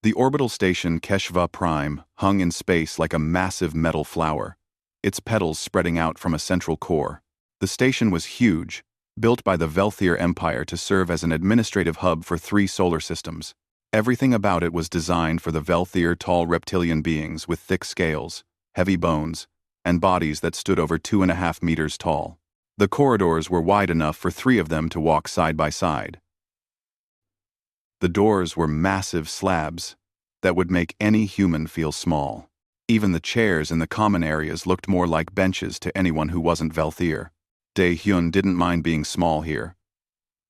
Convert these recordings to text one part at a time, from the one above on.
The orbital station HFY Prime hung in space like a massive metal flower, its petals spreading out from a central core. The station was huge, built by the Velthier Empire to serve as an administrative hub for 3 solar systems. Everything about it was designed for the Velthier tall reptilian beings with thick scales, heavy bones, and bodies that stood over 2.5 meters tall. The corridors were wide enough for 3 of them to walk side by side. The doors were massive slabs that would make any human feel small. Even the chairs in the common areas looked more like benches to anyone who wasn't Velthier. Dae-hyun didn't mind being small here.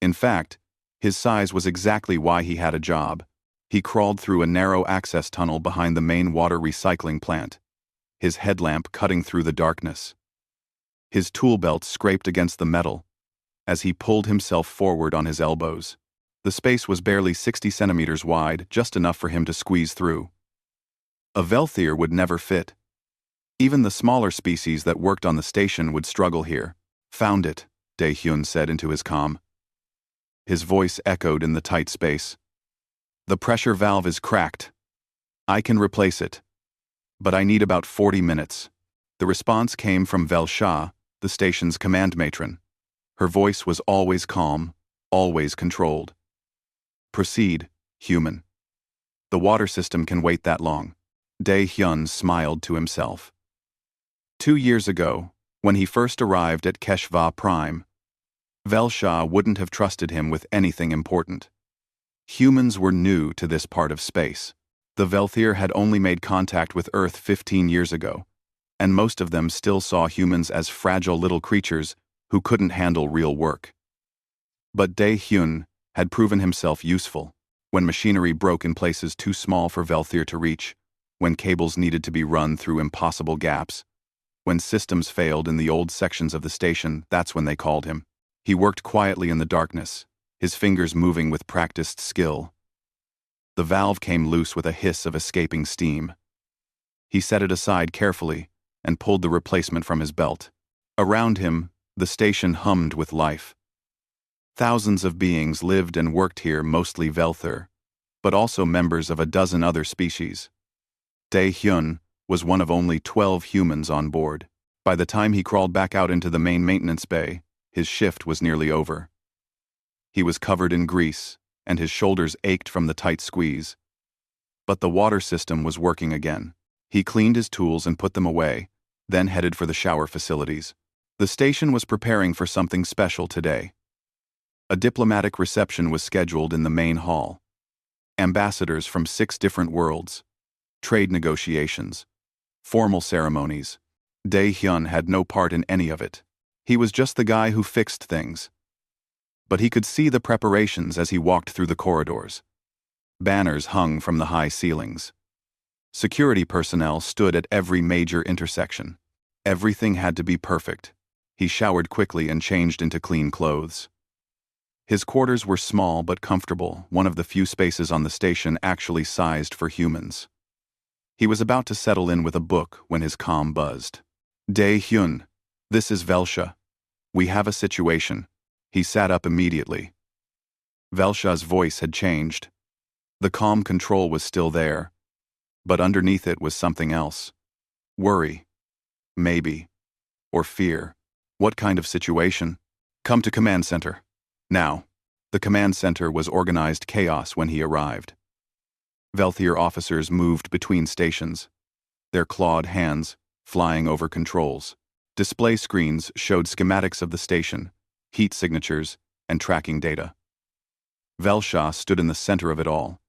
In fact, his size was exactly why he had a job. He crawled through a narrow access tunnel behind the main water recycling plant, his headlamp cutting through the darkness. His tool belt scraped against the metal as he pulled himself forward on his elbows. The space was barely 60 centimeters wide, just enough for him to squeeze through. A Velthier would never fit. Even the smaller species that worked on the station would struggle here. "Found it," Dae-hyun said into his comm. His voice echoed in the tight space. "The pressure valve is cracked. I can replace it, but I need about 40 minutes. The response came from Vel-sha, the station's command matron. Her voice was always calm, always controlled. "Proceed, human. The water system can wait that long." Dae-hyun smiled to himself. 2 years ago, when he first arrived at HFY Prime, Vel-sha wouldn't have trusted him with anything important. Humans were new to this part of space. The Velthier had only made contact with Earth 15 years ago, and most of them still saw humans as fragile little creatures who couldn't handle real work. But Dae-hyun had proven himself useful. When machinery broke in places too small for Velthier to reach, when cables needed to be run through impossible gaps, when systems failed in the old sections of the station, that's when they called him. He worked quietly in the darkness, his fingers moving with practiced skill. The valve came loose with a hiss of escaping steam. He set it aside carefully and pulled the replacement from his belt. Around him, the station hummed with life. Thousands of beings lived and worked here, mostly Velthier, but also members of a dozen other species. Dae-hyun was one of only 12 humans on board. By the time he crawled back out into the main maintenance bay, his shift was nearly over. He was covered in grease, and his shoulders ached from the tight squeeze. But the water system was working again. He cleaned his tools and put them away, then headed for the shower facilities. The station was preparing for something special today. A diplomatic reception was scheduled in the main hall. Ambassadors from 6 different worlds, trade negotiations, formal ceremonies. Dae-hyun had no part in any of it. He was just the guy who fixed things. But he could see the preparations as he walked through the corridors. Banners hung from the high ceilings. Security personnel stood at every major intersection. Everything had to be perfect. He showered quickly and changed into clean clothes. His quarters were small but comfortable, one of the few spaces on the station actually sized for humans. He was about to settle in with a book when his comm buzzed. "Dae-hyun, this is Vel-sha. We have a situation." He sat up immediately. Vel-sha's voice had changed. The comm control was still there, but underneath it was something else. Worry. Maybe. Or fear. "What kind of situation?" "Come to command center. Now." The command center was organized chaos when he arrived. Velthier officers moved between stations, their clawed hands flying over controls. Display screens showed schematics of the station, heat signatures, and tracking data. Vel-sha stood in the center of it all,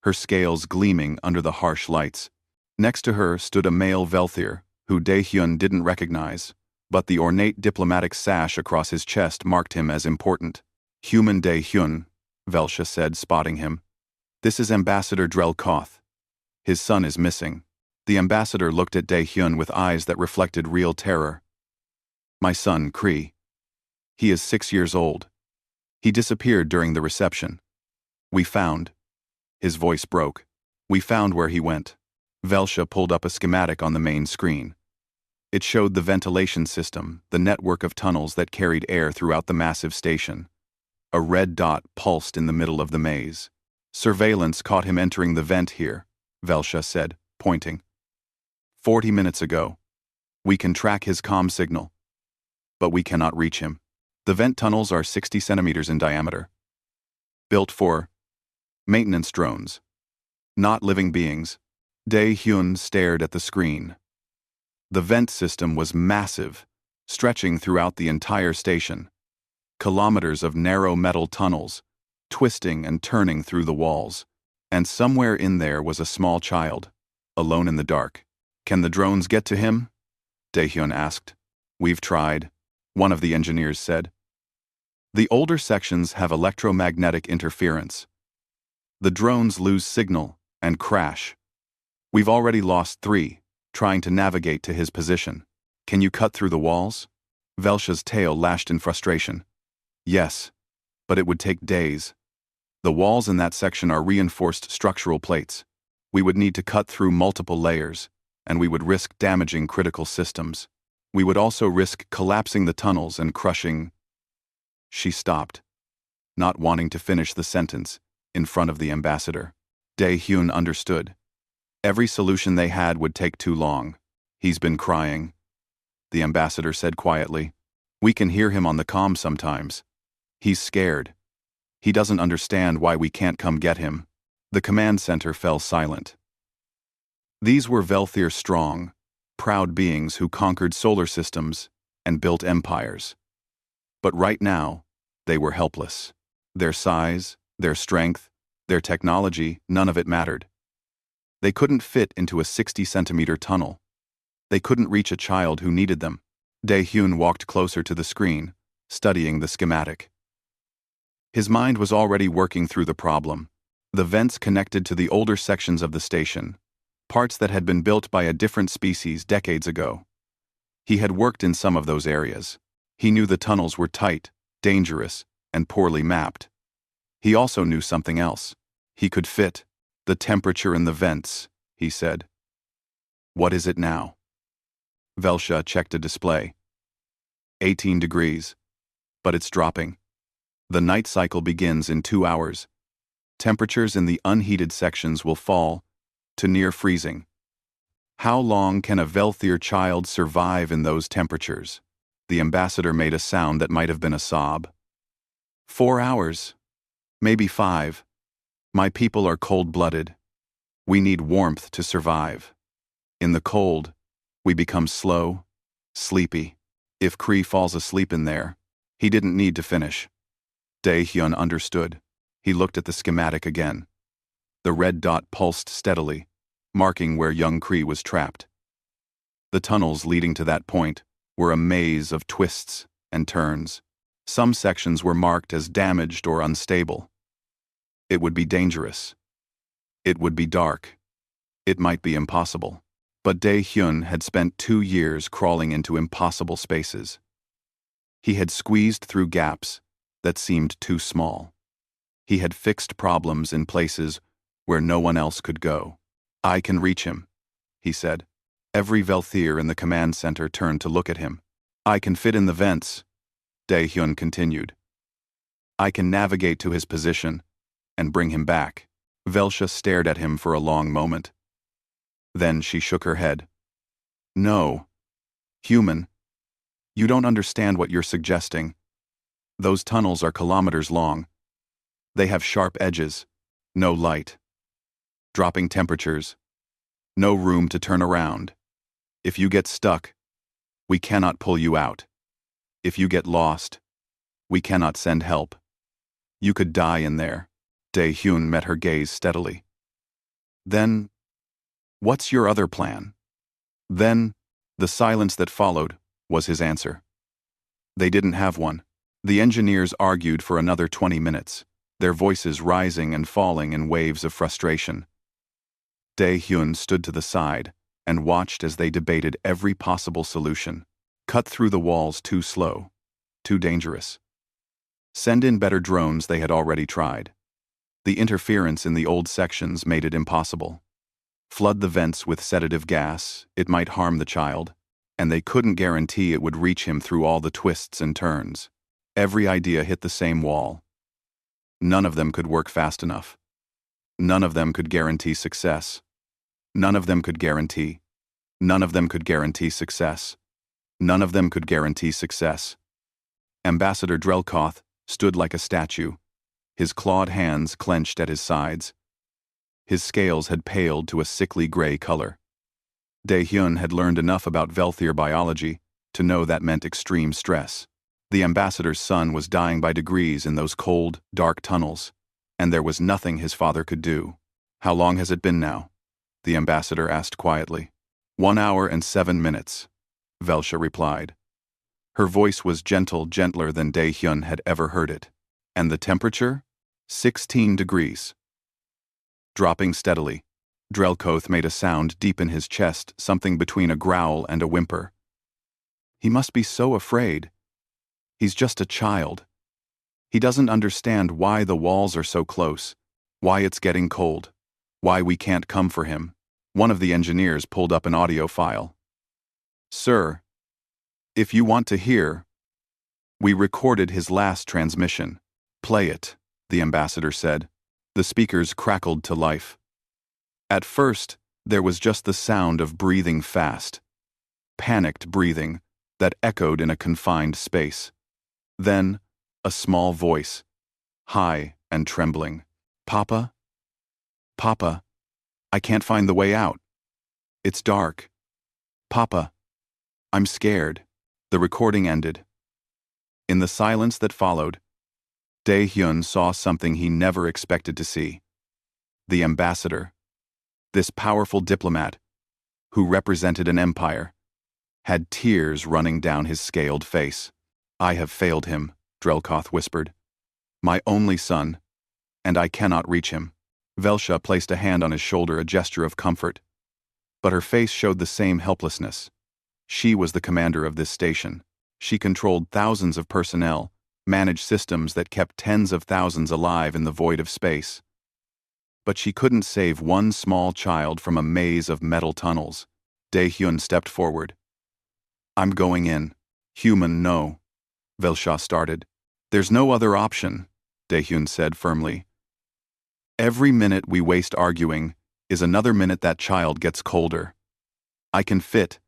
her scales gleaming under the harsh lights. Next to her stood a male Velthier, who Dae-hyun didn't recognize, but the ornate diplomatic sash across his chest marked him as important. "Human Dae-hyun," Vel-sha said, spotting him. "This is Ambassador Drell-Koth. His son is missing." The ambassador looked at Dae-hyun with eyes that reflected real terror. "My son, Kree. He is 6 years old. He disappeared during the reception. We found." His voice broke. "We found where he went." Vel-sha pulled up a schematic on the main screen. It showed the ventilation system, the network of tunnels that carried air throughout the massive station. A red dot pulsed in the middle of the maze. Surveillance caught him entering the vent here, Velsha said, pointing. 40 minutes ago. We can track his comm signal. But we cannot reach him. The vent tunnels are 60 centimeters in diameter. Built for maintenance drones. Not living beings. Dae-hyun stared at the screen. The vent system was massive, stretching throughout the entire station. Kilometers of narrow metal tunnels, twisting and turning through the walls. And somewhere in there was a small child, alone in the dark. Can the drones get to him? Dae-hyun asked. We've tried, one of the engineers said. The older sections have electromagnetic interference. The drones lose signal and crash. We've already lost 3, trying to navigate to his position. Can you cut through the walls? Velsha's tail lashed in frustration. Yes, but it would take days. The walls in that section are reinforced structural plates. We would need to cut through multiple layers, and we would risk damaging critical systems. We would also risk collapsing the tunnels and crushing. She stopped, not wanting to finish the sentence, in front of the ambassador. Dae-hyun understood. Every solution they had would take too long. He's been crying, the ambassador said quietly. We can hear him on the comm sometimes. He's scared. He doesn't understand why we can't come get him. The command center fell silent. These were Velthir strong, proud beings who conquered solar systems and built empires. But right now, they were helpless. Their size, their strength, their technology, none of it mattered. They couldn't fit into a 60-centimeter tunnel. They couldn't reach a child who needed them. Dae-hyun walked closer to the screen, studying the schematic. His mind was already working through the problem. The vents connected to the older sections of the station, parts that had been built by a different species decades ago. He had worked in some of those areas. He knew the tunnels were tight, dangerous, and poorly mapped. He also knew something else. He could fit the temperature in the vents, he said. What is it now? Velsha checked a display. 18 degrees. But it's dropping. The night cycle begins in 2 hours. Temperatures in the unheated sections will fall to near freezing. How long can a Velthir child survive in those temperatures? The ambassador made a sound that might have been a sob. 4 hours. Maybe 5. My people are cold-blooded. We need warmth to survive. In the cold, we become slow, sleepy. If Kree falls asleep in there, he didn't need to finish. Dae-hyun understood. He looked at the schematic again. The red dot pulsed steadily, marking where young Kree was trapped. The tunnels leading to that point were a maze of twists and turns. Some sections were marked as damaged or unstable. It would be dangerous. It would be dark. It might be impossible. But Dae-hyun had spent 2 years crawling into impossible spaces. He had squeezed through gaps that seemed too small. He had fixed problems in places where no one else could go. I can reach him, he said. Every Velthir in the command center turned to look at him. I can fit in the vents, Dae-hyun continued. I can navigate to his position and bring him back. Velsha stared at him for a long moment. Then she shook her head. No. Human. You don't understand what you're suggesting. Those tunnels are kilometers long. They have sharp edges, no light. Dropping temperatures. No room to turn around. If you get stuck, we cannot pull you out. If you get lost, we cannot send help. You could die in there. Dae-hyun met her gaze steadily. Then, what's your other plan? Then, the silence that followed was his answer. They didn't have one. The engineers argued for another 20 minutes, their voices rising and falling in waves of frustration. Dae-hyun stood to the side and watched as they debated every possible solution. Cut through the walls too slow, too dangerous. Send in better drones they had already tried. The interference in the old sections made it impossible. Flood the vents with sedative gas, it might harm the child, and they couldn't guarantee it would reach him through all the twists and turns. Every idea hit the same wall. None of them could work fast enough. None of them could guarantee success. None of them could guarantee. None of them could guarantee success. None of them could guarantee success. Ambassador Drelkoth stood like a statue, his clawed hands clenched at his sides. His scales had paled to a sickly gray color. Dae-hyun had learned enough about Velthier biology to know that meant extreme stress. The ambassador's son was dying by degrees in those cold, dark tunnels, and there was nothing his father could do. "How long has it been now?" the ambassador asked quietly. 1 hour and 7 minutes, Velsha replied. Her voice was gentler than Dae-hyun had ever heard it. And the temperature? 16 degrees. Dropping steadily, Drelkoth made a sound deep in his chest, something between a growl and a whimper. He must be so afraid. He's just a child. He doesn't understand why the walls are so close, why it's getting cold, why we can't come for him. One of the engineers pulled up an audio file. "Sir, if you want to hear, we recorded his last transmission. Play it," the ambassador said. The speakers crackled to life. At first, there was just the sound of breathing fast, panicked breathing that echoed in a confined space. Then, a small voice, high and trembling. "Papa? Papa, I can't find the way out. It's dark. Papa, I'm scared." The recording ended. In the silence that followed, Dae-hyun saw something he never expected to see. The ambassador, this powerful diplomat, who represented an empire, had tears running down his scaled face. "I have failed him," Drelkoth whispered. "My only son, and I cannot reach him." Velsha placed a hand on his shoulder, a gesture of comfort. But her face showed the same helplessness. She was the commander of this station. She controlled thousands of personnel, managed systems that kept tens of thousands alive in the void of space. But she couldn't save one small child from a maze of metal tunnels. Dae-hyun stepped forward. "I'm going in. Human, no," Velsha started. "There's no other option," Dae-hyun said firmly. "Every minute we waste arguing is another minute that child gets colder. I can fit.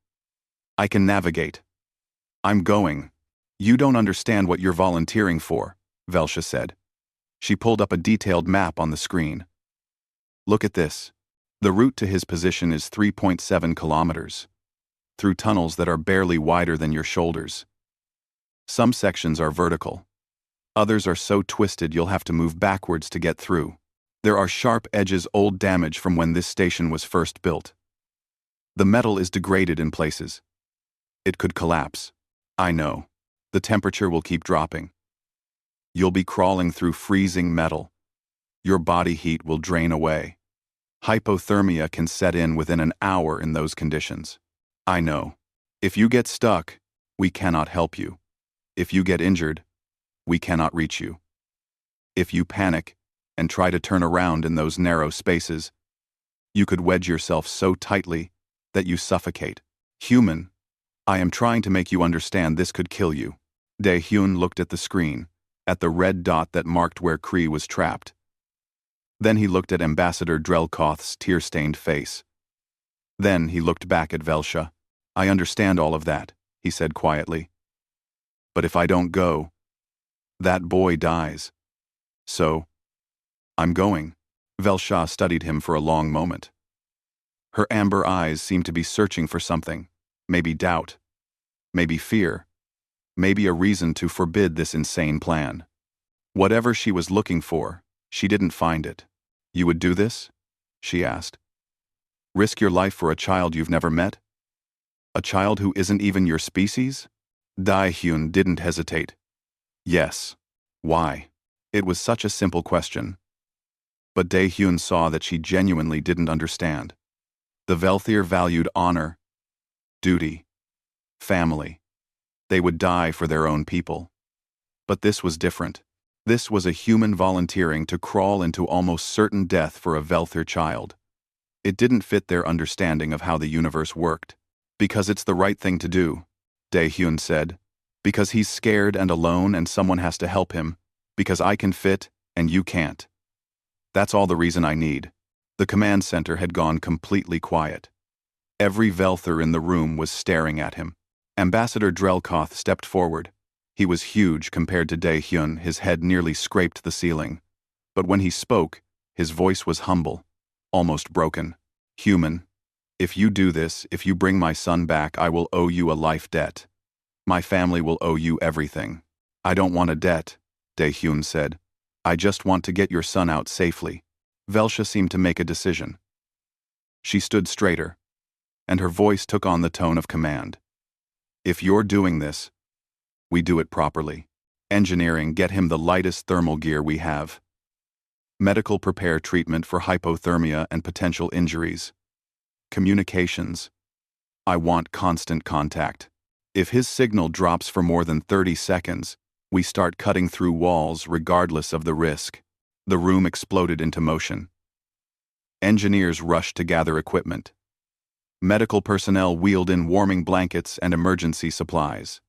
I can navigate. I'm going." "You don't understand what you're volunteering for," Velsha said. She pulled up a detailed map on the screen. "Look at this. The route to his position is 3.7 kilometers, through tunnels that are barely wider than your shoulders. Some sections are vertical. Others are so twisted you'll have to move backwards to get through. There are sharp edges, old damage from when this station was first built. The metal is degraded in places. It could collapse. I know. The temperature will keep dropping. You'll be crawling through freezing metal. Your body heat will drain away. Hypothermia can set in within an hour in those conditions. I know. If you get stuck, we cannot help you. If you get injured, we cannot reach you. If you panic and try to turn around in those narrow spaces, you could wedge yourself so tightly that you suffocate. Human, I am trying to make you understand this could kill you." Dae-hyun looked at the screen, at the red dot that marked where Kree was trapped. Then he looked at Ambassador Drelkoth's tear-stained face. Then he looked back at Velsha. "I understand all of that," he said quietly. "But if I don't go, that boy dies. So, I'm going." Velsha studied him for a long moment. Her amber eyes seemed to be searching for something, maybe doubt, maybe fear, maybe a reason to forbid this insane plan. Whatever she was looking for, she didn't find it. "You would do this?" she asked. "Risk your life for a child you've never met? A child who isn't even your species?" Dae-hyun didn't hesitate. "Yes." Why? It was such a simple question. But Dae-hyun saw that she genuinely didn't understand. The Velthier valued honor, duty, family. They would die for their own people. But this was different. This was a human volunteering to crawl into almost certain death for a Velthier child. It didn't fit their understanding of how the universe worked. "Because it's the right thing to do," Dae-hyun said. "Because he's scared and alone and someone has to help him. Because I can fit and you can't." That's all the reason I need. The command center had gone completely quiet. Every Velther in the room was staring at him. Ambassador Drelkoth stepped forward. He was huge compared to Dae-hyun, his head nearly scraped the ceiling. But when he spoke, his voice was humble, almost broken. Human, if you do this, if you bring my son back, I will owe you a life debt. My family will owe you everything. I don't want a debt, Dae-hyun said. I just want to get your son out safely. Velsha seemed to make a decision. She stood straighter, and her voice took on the tone of command. If you're doing this, we do it properly. Engineering, get him the lightest thermal gear we have. Medical, prepare treatment for hypothermia and potential injuries. Communications. I want constant contact. If his signal drops for more than 30 seconds, we start cutting through walls regardless of the risk. The room exploded into motion. Engineers rushed to gather equipment. Medical personnel wheeled in warming blankets and emergency supplies.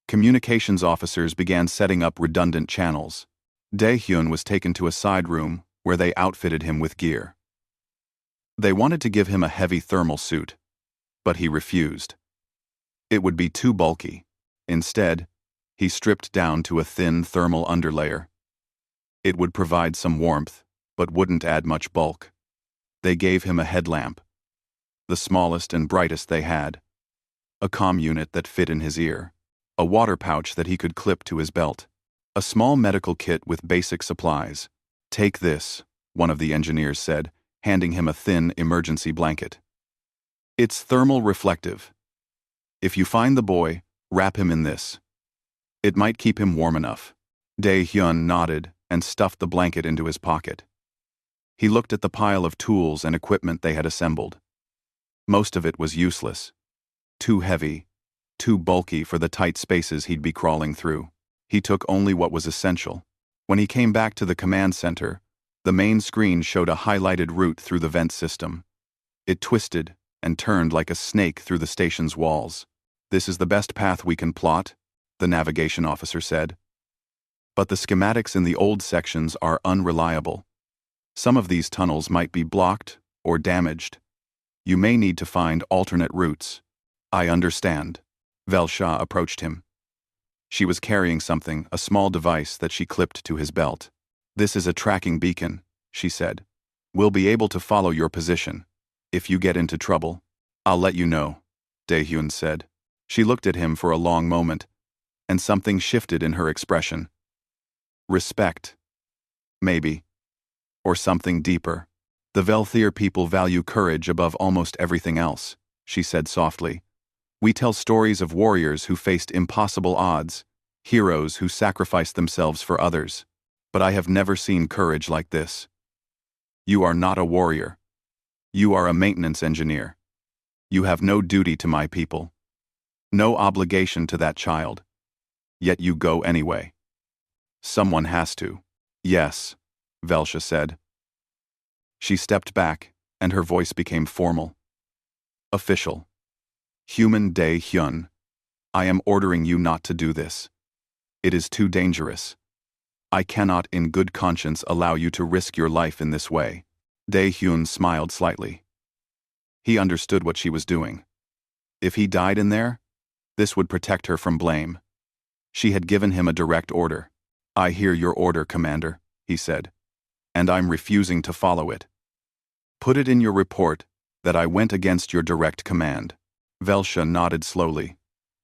Communications officers began setting up redundant channels. Dae-hyun was taken to a side room where they outfitted him with gear. They wanted to give him a heavy thermal suit, but he refused. It would be too bulky. Instead, he stripped down to a thin thermal underlayer. It would provide some warmth, but wouldn't add much bulk. They gave him a headlamp, the smallest and brightest they had, a comm unit that fit in his ear, a water pouch that he could clip to his belt, a small medical kit with basic supplies. Take this, one of the engineers said, handing him a thin emergency blanket. It's thermal reflective. If you find the boy, wrap him in this. It might keep him warm enough. Dae-hyun nodded and stuffed the blanket into his pocket. He looked at the pile of tools and equipment they had assembled. Most of it was useless. Too heavy, too bulky for the tight spaces he'd be crawling through. He took only what was essential. When he came back to the command center, the main screen showed a highlighted route through the vent system. It twisted and turned like a snake through the station's walls. This is the best path we can plot, the navigation officer said. But the schematics in the old sections are unreliable. Some of these tunnels might be blocked or damaged. You may need to find alternate routes. I understand. Velsha approached him. She was carrying something, a small device that she clipped to his belt. This is a tracking beacon, she said. We'll be able to follow your position. If you get into trouble, I'll let you know, Dae-hyun said. She looked at him for a long moment, and something shifted in her expression. Respect. Maybe. Or something deeper. The Velthier people value courage above almost everything else, she said softly. We tell stories of warriors who faced impossible odds, heroes who sacrificed themselves for others. But I have never seen courage like this. You are not a warrior. You are a maintenance engineer. You have no duty to my people. No obligation to that child. Yet you go anyway. Someone has to. Yes, Velsha said. She stepped back, and her voice became formal. Official. Human Dae-hyun, I am ordering you not to do this. It is too dangerous. I cannot in good conscience allow you to risk your life in this way. Dae-hyun smiled slightly. He understood what she was doing. If he died in there, this would protect her from blame. She had given him a direct order. I hear your order, Commander, he said, and I'm refusing to follow it. Put it in your report that I went against your direct command. Velsha nodded slowly.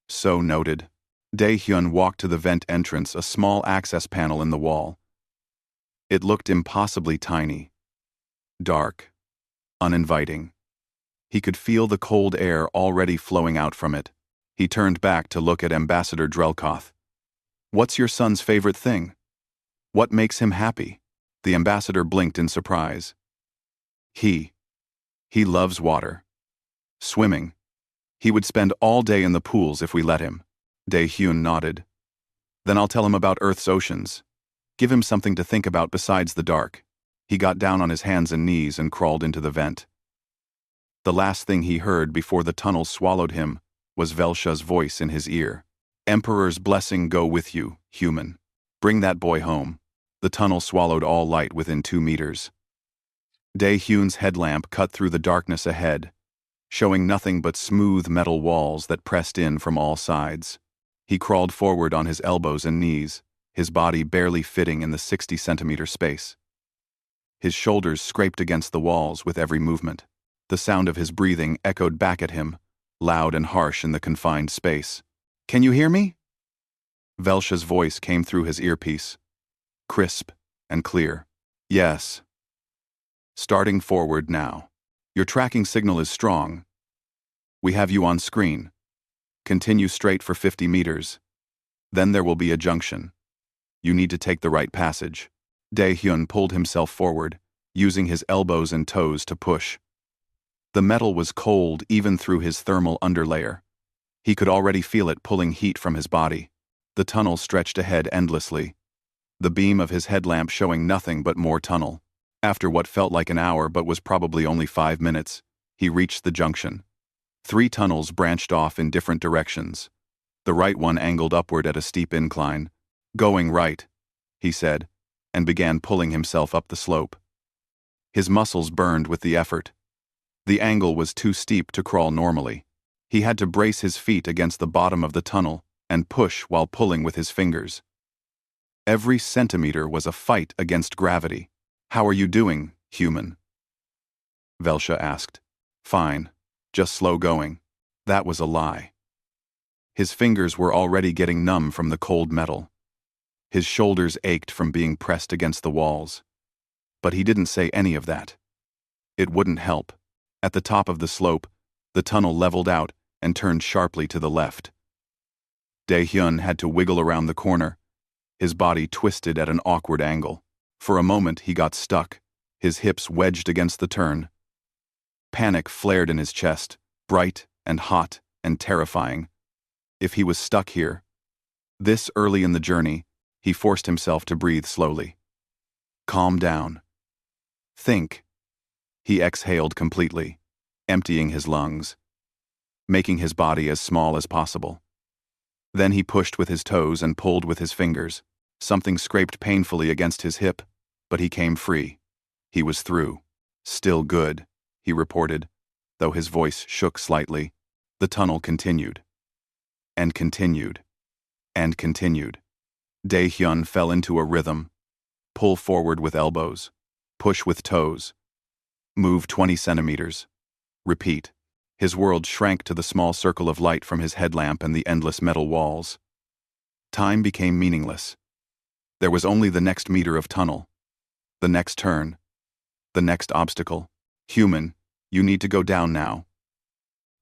So noted. Dae-hyun walked to the vent entrance, a small access panel in the wall. It looked impossibly tiny. Dark. Uninviting. He could feel the cold air already flowing out from it. He turned back to look at Ambassador Drelkoth. What's your son's favorite thing? What makes him happy? The ambassador blinked in surprise. He loves water. Swimming. He would spend all day in the pools if we let him. Dae-hyun nodded. Then I'll tell him about Earth's oceans. Give him something to think about besides the dark. He got down on his hands and knees and crawled into the vent. The last thing he heard before the tunnel swallowed him was Velsha's voice in his ear. Emperor's blessing go with you, human. Bring that boy home. The tunnel swallowed all light within 2 meters. Dae-Hyun's headlamp cut through the darkness ahead, showing nothing but smooth metal walls that pressed in from all sides. He crawled forward on his elbows and knees, his body barely fitting in the 60-centimeter space. His shoulders scraped against the walls with every movement. The sound of his breathing echoed back at him, loud and harsh in the confined space. "Can you hear me?" Velsha's voice came through his earpiece, crisp and clear. "Yes." "Starting forward now. Your tracking signal is strong. We have you on screen. Continue straight for 50 meters. Then there will be a junction. You need to take the right passage." Dae-Hyun pulled himself forward, using his elbows and toes to push. The metal was cold even through his thermal underlayer. He could already feel it pulling heat from his body. The tunnel stretched ahead endlessly, the beam of his headlamp showing nothing but more tunnel. After what felt like an hour but was probably only 5 minutes, he reached the junction. 3 tunnels branched off in different directions. The right one angled upward at a steep incline. "Going right," he said, and began pulling himself up the slope. His muscles burned with the effort. The angle was too steep to crawl normally. He had to brace his feet against the bottom of the tunnel and push while pulling with his fingers. Every centimeter was a fight against gravity. "How are you doing, human?" Velsha asked. "Fine. Just slow going." That was a lie. His fingers were already getting numb from the cold metal. His shoulders ached from being pressed against the walls. But he didn't say any of that. It wouldn't help. At the top of the slope, the tunnel leveled out and turned sharply to the left. Dae-Hyun had to wiggle around the corner, his body twisted at an awkward angle. For a moment he got stuck, his hips wedged against the turn. Panic flared in his chest, bright and hot and terrifying. If he was stuck here, this early in the journey, he forced himself to breathe slowly. Calm down. Think. He exhaled completely, emptying his lungs, making his body as small as possible. Then he pushed with his toes and pulled with his fingers. Something scraped painfully against his hip, but he came free. He was through. "Still good," he reported, though his voice shook slightly. The tunnel continued. And continued. And continued. Dae-Hyun fell into a rhythm. Pull forward with elbows. Push with toes. Move 20 centimeters. Repeat. His world shrank to the small circle of light from his headlamp and the endless metal walls. Time became meaningless. There was only the next meter of tunnel, the next turn, the next obstacle. "Human, you need to go down now,"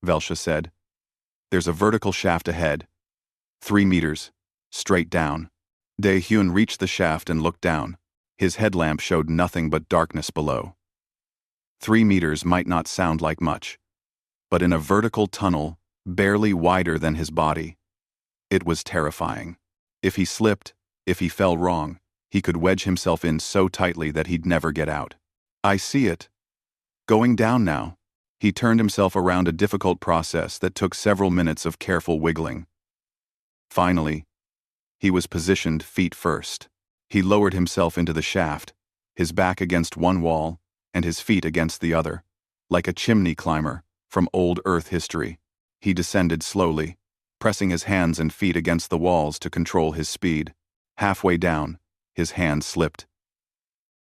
Velsha said. "There's a vertical shaft ahead. 3 meters, straight down." Dae-Hyun reached the shaft and looked down. His headlamp showed nothing but darkness below. 3 meters might not sound like much, but in a vertical tunnel, barely wider than his body, it was terrifying. If he slipped, if he fell wrong, he could wedge himself in so tightly that he'd never get out. "I see it. Going down now." He turned himself around, a difficult process that took several minutes of careful wiggling. Finally, he was positioned feet first. He lowered himself into the shaft, his back against one wall and his feet against the other. Like a chimney climber from old Earth history, he descended slowly, pressing his hands and feet against the walls to control his speed. Halfway down, his hand slipped.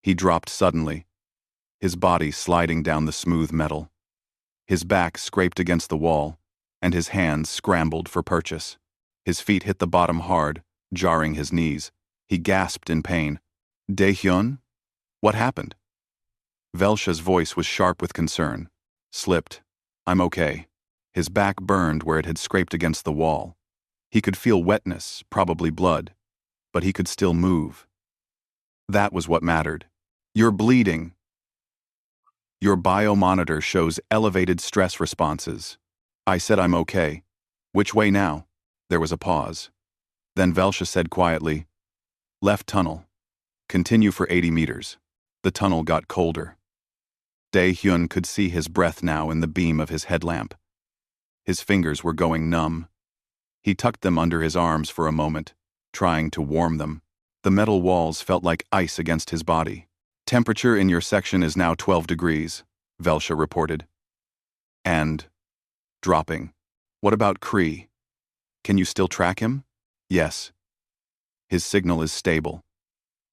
He dropped suddenly, his body sliding down the smooth metal. His back scraped against the wall, and his hands scrambled for purchase. His feet hit the bottom hard, jarring his knees. He gasped in pain. "Dae-Hyun? What happened?" Velsha's voice was sharp with concern. "Slipped. I'm okay." His back burned where it had scraped against the wall. He could feel wetness, probably blood, but he could still move. That was what mattered. "You're bleeding. Your biomonitor shows elevated stress responses." I said I'm okay. "Which way now?" There was a pause. Then Velsha said quietly, "Left tunnel. Continue for 80 meters. The tunnel got colder. Dae-Hyun could see his breath now in the beam of his headlamp. His fingers were going numb. He tucked them under his arms for a moment, trying to warm them. The metal walls felt like ice against his body. Temperature in your section is now 12 degrees, Velsha reported. And dropping. What about Kree? Can you still track him? Yes. His signal is stable.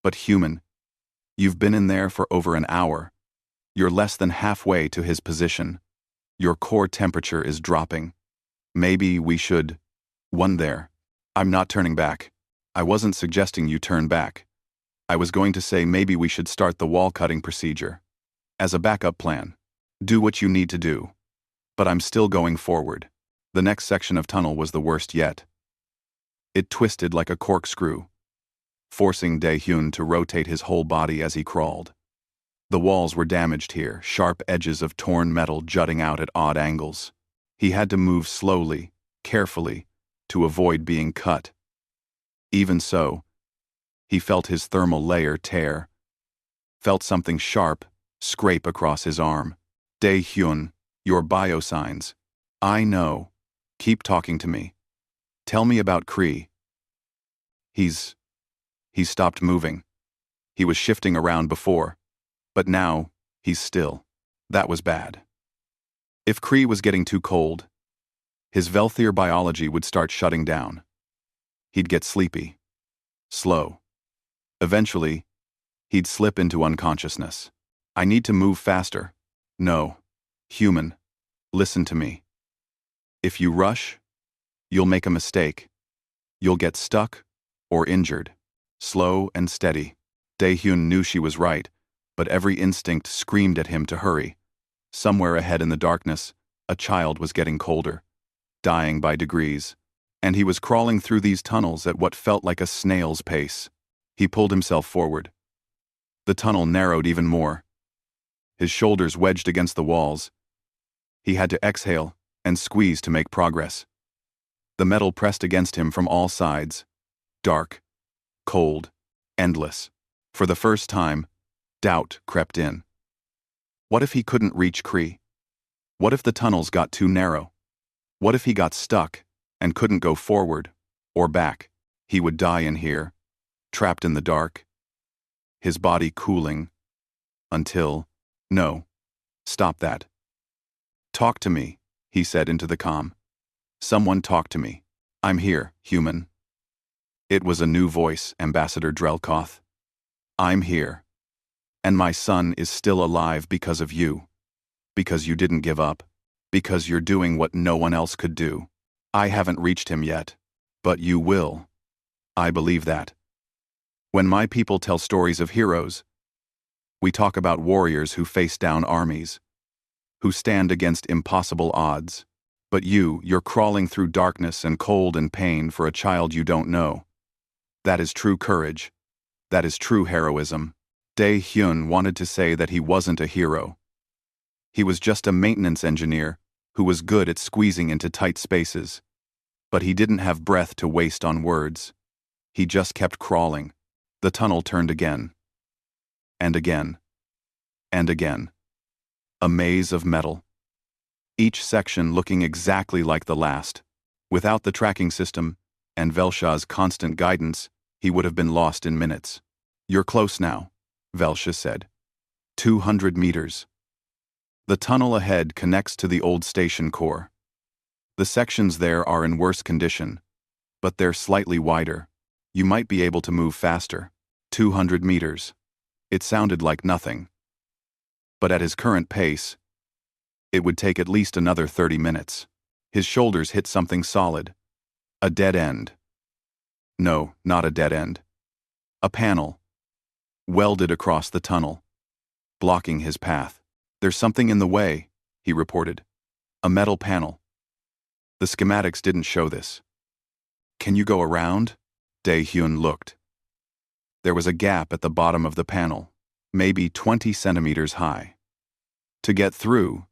But human, you've been in there for over an hour. You're less than halfway to his position. Your core temperature is dropping. Maybe we should... One there. I'm not turning back. I wasn't suggesting you turn back. I was going to say maybe we should start the wall-cutting procedure. As a backup plan. Do what you need to do. But I'm still going forward. The next section of tunnel was the worst yet. It twisted like a corkscrew, forcing Dae-Hyun to rotate his whole body as he crawled. The walls were damaged here, sharp edges of torn metal jutting out at odd angles. He had to move slowly, carefully, to avoid being cut. Even so, he felt his thermal layer tear, felt something sharp scrape across his arm. Dae-Hyun, your biosigns. I know. Keep talking to me. Tell me about Kree. He stopped moving. He was shifting around before, but now he's still. That was bad. If Kree was getting too cold, his Velthier biology would start shutting down. He'd get sleepy. Slow. Eventually, he'd slip into unconsciousness. I need to move faster. No. Human. Listen to me. If you rush, you'll make a mistake. You'll get stuck or injured. Slow and steady. Dae-Hyun knew she was right, but every instinct screamed at him to hurry. Somewhere ahead in the darkness, a child was getting colder, dying by degrees, and he was crawling through these tunnels at what felt like a snail's pace. He pulled himself forward. The tunnel narrowed even more. His shoulders wedged against the walls. He had to exhale and squeeze to make progress. The metal pressed against him from all sides. Dark, cold, endless. For the first time, doubt crept in. What if he couldn't reach Kree? What if the tunnels got too narrow? What if he got stuck and couldn't go forward or back? He would die in here, trapped in the dark, his body cooling, until... No. Stop that. Talk to me, he said into the comm. Someone talk to me. I'm here, human. It was a new voice, Ambassador Drelkoth. I'm here. And my son is still alive because of you. Because you didn't give up. Because you're doing what no one else could do. I haven't reached him yet. But you will. I believe that. When my people tell stories of heroes, we talk about warriors who face down armies, who stand against impossible odds. But you're crawling through darkness and cold and pain for a child you don't know. That is true courage. That is true heroism. Dae-Hyun wanted to say that he wasn't a hero. He was just a maintenance engineer who was good at squeezing into tight spaces. But he didn't have breath to waste on words. He just kept crawling. The tunnel turned again. And again. And again. A maze of metal. Each section looking exactly like the last. Without the tracking system and Velsha's constant guidance, he would have been lost in minutes. You're close now, Velsha said. 200 meters. The tunnel ahead connects to the old station core. The sections there are in worse condition, but they're slightly wider. You might be able to move faster. 200 meters. It sounded like nothing. But at his current pace, it would take at least another 30 minutes. His shoulders hit something solid. A dead end. No, not a dead end. A panel. Welded across the tunnel. Blocking his path. There's something in the way, he reported. A metal panel. The schematics didn't show this. Can you go around? Dae-Hyun looked. There was a gap at the bottom of the panel, maybe 20 centimeters high. To get through,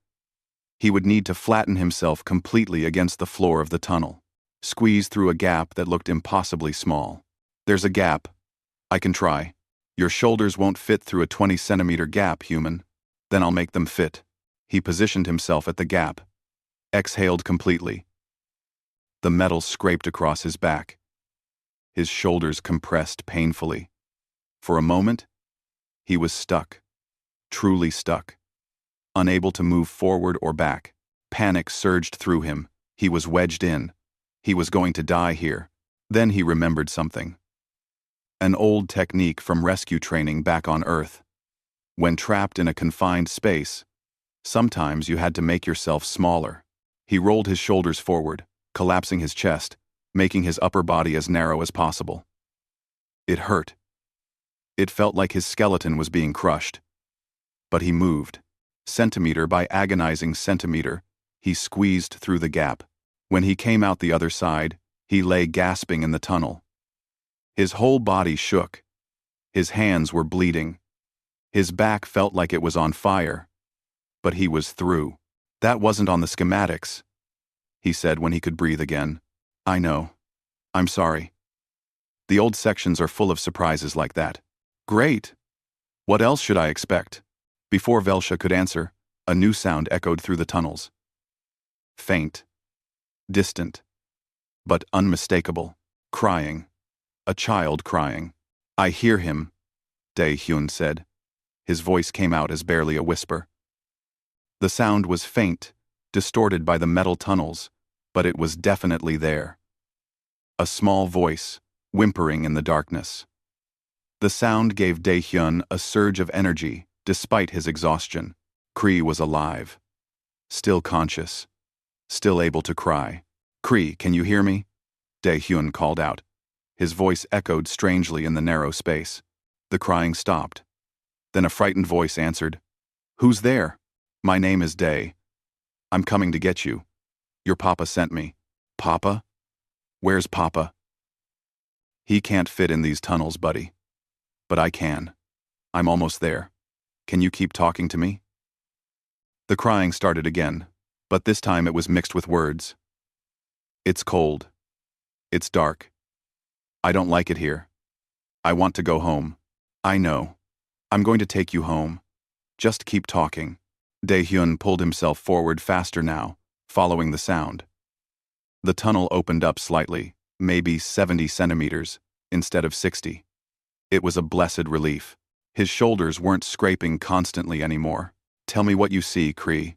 he would need to flatten himself completely against the floor of the tunnel, squeeze through a gap that looked impossibly small. There's a gap. I can try. Your shoulders won't fit through a 20-centimeter gap, human. Then I'll make them fit. He positioned himself at the gap. Exhaled completely. The metal scraped across his back. His shoulders compressed painfully. For a moment, he was stuck, truly stuck, unable to move forward or back. Panic surged through him. He was wedged in. He was going to die here. Then he remembered something. An old technique from rescue training back on Earth. When trapped in a confined space, sometimes you had to make yourself smaller. He rolled his shoulders forward, collapsing his chest, making his upper body as narrow as possible. It hurt. It felt like his skeleton was being crushed. But he moved. Centimeter by agonizing centimeter, he squeezed through the gap. When he came out the other side, he lay gasping in the tunnel. His whole body shook. His hands were bleeding. His back felt like it was on fire. But he was through. That wasn't on the schematics, he said when he could breathe again. I know. I'm sorry. The old sections are full of surprises like that. Great. What else should I expect? Before Velsha could answer, a new sound echoed through the tunnels. Faint. Distant. But unmistakable. Crying. A child crying. I hear him, Dae-hyun said. His voice came out as barely a whisper. The sound was faint, distorted by the metal tunnels, but it was definitely there. A small voice, whimpering in the darkness. The sound gave Dae-hyun a surge of energy, despite his exhaustion. Kree was alive. Still conscious. Still able to cry. Kree, can you hear me? Dae-hyun called out. His voice echoed strangely in the narrow space. The crying stopped. Then a frightened voice answered, Who's there? My name is Dae. I'm coming to get you. Your papa sent me. Papa? Where's Papa? He can't fit in these tunnels, buddy. But I can. I'm almost there. Can you keep talking to me? The crying started again, but this time it was mixed with words. It's cold. It's dark. I don't like it here. I want to go home. I know. I'm going to take you home. Just keep talking. Dae-hyun pulled himself forward faster now, following the sound. The tunnel opened up slightly, maybe 70 centimeters, instead of 60. It was a blessed relief. His shoulders weren't scraping constantly anymore. Tell me what you see, Kree.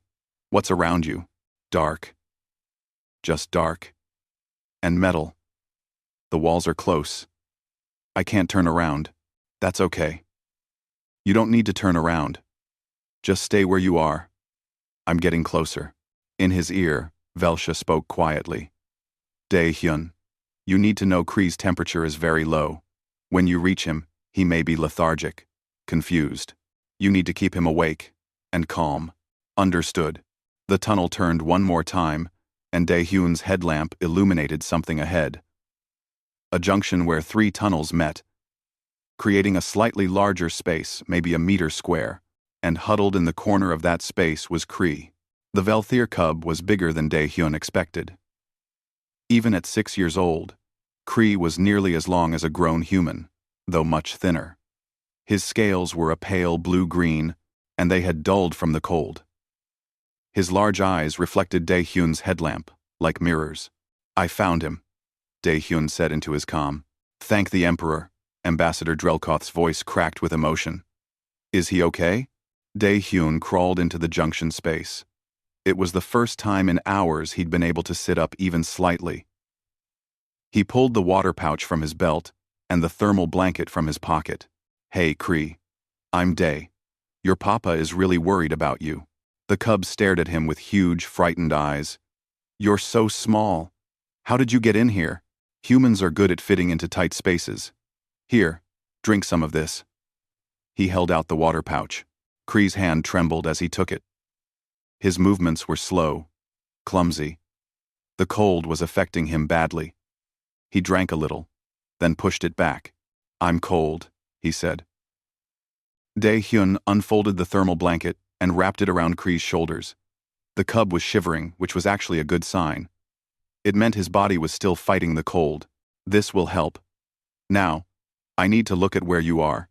What's around you? Dark. Just dark. And metal. The walls are close. I can't turn around. That's okay. You don't need to turn around. Just stay where you are. I'm getting closer. In his ear, Velsha spoke quietly. Dae-hyun, you need to know Kree's temperature is very low. When you reach him, he may be lethargic, confused. You need to keep him awake and calm. Understood. The tunnel turned one more time, and Dae-hyun's headlamp illuminated something ahead. A junction where 3 tunnels met, creating a slightly larger space, maybe a meter square, and huddled in the corner of that space was Kree. The Velthier cub was bigger than Dae-hyun expected. Even at 6 years old, Kree was nearly as long as a grown human, though much thinner. His scales were a pale blue-green, and they had dulled from the cold. His large eyes reflected Dae-hyun's headlamp, like mirrors. I found him, Dae-hyun said into his calm. Thank the Emperor, Ambassador Drelkoth's voice cracked with emotion. Is he okay? Dae-hyun crawled into the junction space. It was the first time in hours he'd been able to sit up even slightly. He pulled the water pouch from his belt and the thermal blanket from his pocket. Hey, Kree. I'm Dae. Your papa is really worried about you. The cub stared at him with huge, frightened eyes. You're so small. How did you get in here? Humans are good at fitting into tight spaces. Here, drink some of this. He held out the water pouch. Kree's hand trembled as he took it. His movements were slow, clumsy. The cold was affecting him badly. He drank a little, then pushed it back. I'm cold, he said. Dae-hyun unfolded the thermal blanket and wrapped it around Kree's shoulders. The cub was shivering, which was actually a good sign. It meant his body was still fighting the cold. This will help. Now, I need to look at where you are.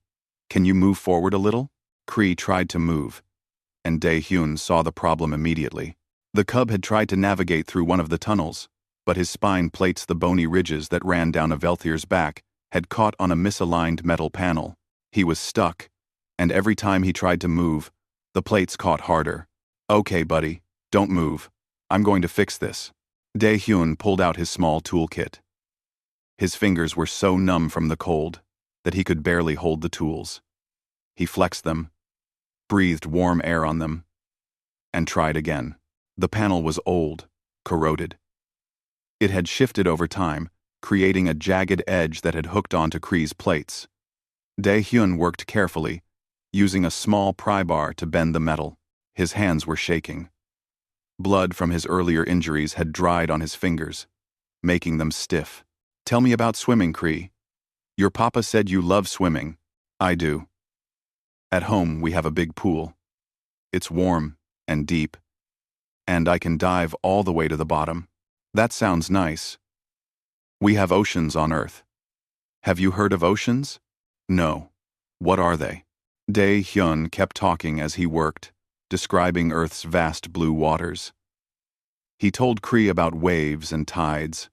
Can you move forward a little? Kree tried to move, and Dae-hyun saw the problem immediately. The cub had tried to navigate through one of the tunnels, but his spine plates, the bony ridges that ran down a Velthier's back, had caught on a misaligned metal panel. He was stuck, and every time he tried to move, the plates caught harder. Okay, buddy, don't move. I'm going to fix this. Dae-hyun pulled out his small toolkit. His fingers were so numb from the cold that he could barely hold the tools. He flexed them, breathed warm air on them, and tried again. The panel was old, corroded. It had shifted over time, creating a jagged edge that had hooked onto Kree's plates. Dae-hyun worked carefully, using a small pry bar to bend the metal. His hands were shaking. Blood from his earlier injuries had dried on his fingers, making them stiff. Tell me about swimming, Kree. Your papa said you love swimming. I do. At home, we have a big pool. It's warm and deep, and I can dive all the way to the bottom. That sounds nice. We have oceans on Earth. Have you heard of oceans? No. What are they? Dae-hyun kept talking as he worked, describing Earth's vast blue waters. He told Kree about waves and tides,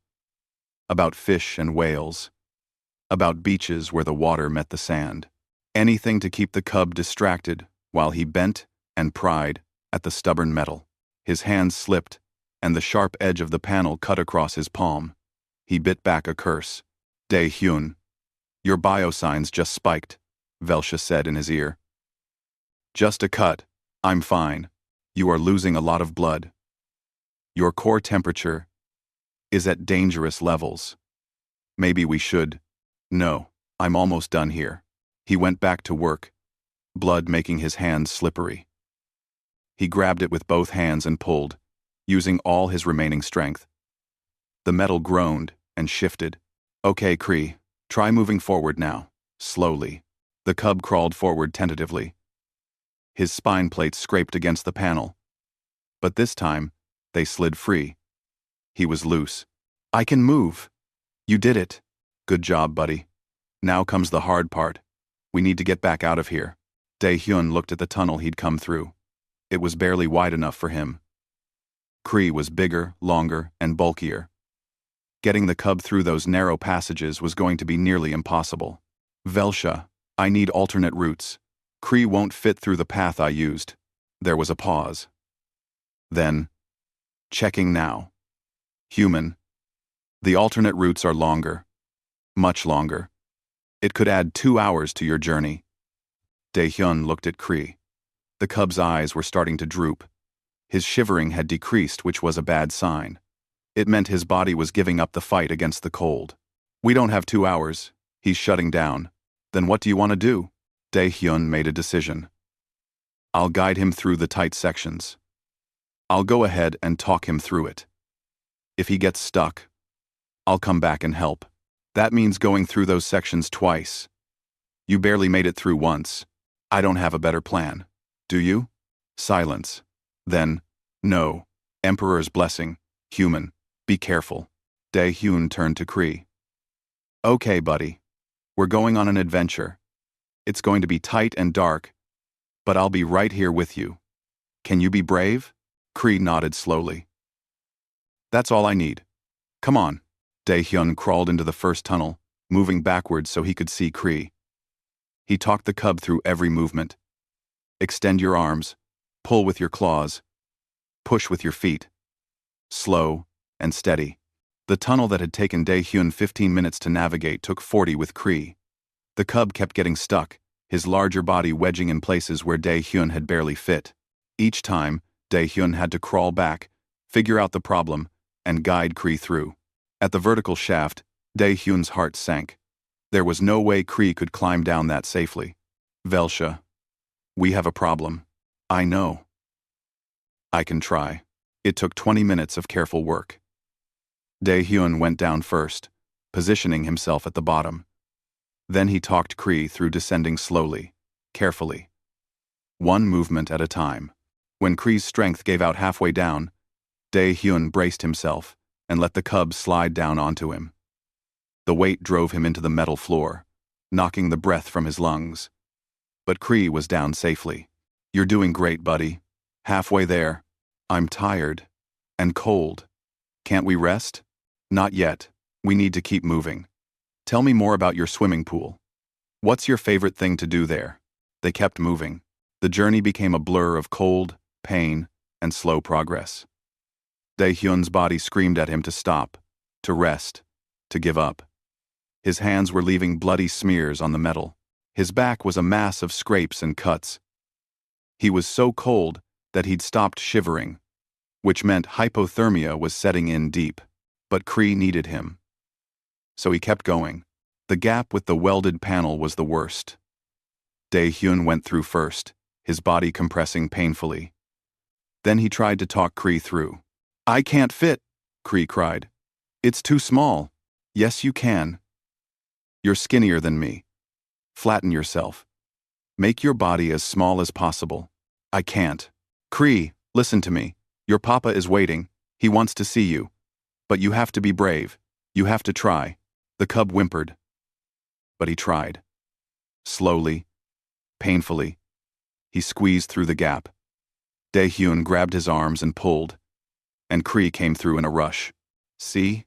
about fish and whales, about beaches where the water met the sand. Anything to keep the cub distracted while he bent and pried at the stubborn metal. His hands slipped, and the sharp edge of the panel cut across his palm. He bit back a curse. Dae-hyun, your biosigns just spiked, Velsha said in his ear. Just a cut. I'm fine. You are losing a lot of blood. Your core temperature is at dangerous levels. Maybe we should. No, I'm almost done here. He went back to work, blood making his hands slippery. He grabbed it with both hands and pulled, using all his remaining strength. The metal groaned and shifted. Okay, Kree, try moving forward now, slowly. The cub crawled forward tentatively. His spine plates scraped against the panel. But this time, they slid free. He was loose. I can move. You did it. Good job, buddy. Now comes the hard part. We need to get back out of here. Dae-hyun looked at the tunnel he'd come through. It was barely wide enough for him. Kree was bigger, longer, and bulkier. Getting the cub through those narrow passages was going to be nearly impossible. Velsha, I need alternate routes. Kree won't fit through the path I used. There was a pause. Then, checking now. Human. The alternate routes are longer. Much longer. It could add 2 hours to your journey. Dae-hyun looked at Kree. The cub's eyes were starting to droop. His shivering had decreased, which was a bad sign. It meant his body was giving up the fight against the cold. We don't have 2 hours. He's shutting down. Then what do you want to do? Dae-hyun made a decision. I'll guide him through the tight sections. I'll go ahead and talk him through it. If he gets stuck, I'll come back and help. That means going through those sections twice. You barely made it through once. I don't have a better plan. Do you? Silence. Then, no. Emperor's blessing. Human. Be careful. Dae-hyun turned to Kree. Okay, buddy. We're going on an adventure. It's going to be tight and dark, but I'll be right here with you. Can you be brave? Kree nodded slowly. That's all I need. Come on. Dae-hyun crawled into the first tunnel, moving backwards so he could see Kree. He talked the cub through every movement. Extend your arms, pull with your claws, push with your feet. Slow and steady. The tunnel that had taken Dae-hyun 15 minutes to navigate took 40 with Kree. The cub kept getting stuck, his larger body wedging in places where Dae-hyun had barely fit. Each time, Dae-hyun had to crawl back, figure out the problem, and guide Kree through. At the vertical shaft, Dae-hyun's heart sank. There was no way Kree could climb down that safely. Velsha, we have a problem. I know. I can try. It took 20 minutes of careful work. Dae-hyun went down first, positioning himself at the bottom. Then he talked Kree through descending slowly, carefully. One movement at a time. When Kree's strength gave out halfway down, Dae-hyun braced himself and let the cub slide down onto him. The weight drove him into the metal floor, knocking the breath from his lungs. But Kree was down safely. You're doing great, buddy. Halfway there. I'm tired. And cold. Can't we rest? Not yet. We need to keep moving. Tell me more about your swimming pool. What's your favorite thing to do there? They kept moving. The journey became a blur of cold, pain, and slow progress. Dae-hyun's body screamed at him to stop, to rest, to give up. His hands were leaving bloody smears on the metal. His back was a mass of scrapes and cuts. He was so cold that he'd stopped shivering, which meant hypothermia was setting in deep. But Kree needed him. So he kept going. The gap with the welded panel was the worst. Dae-hyun went through first, his body compressing painfully. Then he tried to talk Kree through. "I can't fit," Kree cried. "It's too small." "Yes, you can. You're skinnier than me. Flatten yourself. Make your body as small as possible." "I can't." "Kree, listen to me. Your papa is waiting. He wants to see you. But you have to be brave. You have to try." The cub whimpered. But he tried. Slowly, painfully, he squeezed through the gap. Dae-hyun grabbed his arms and pulled, and Kree came through in a rush. "See?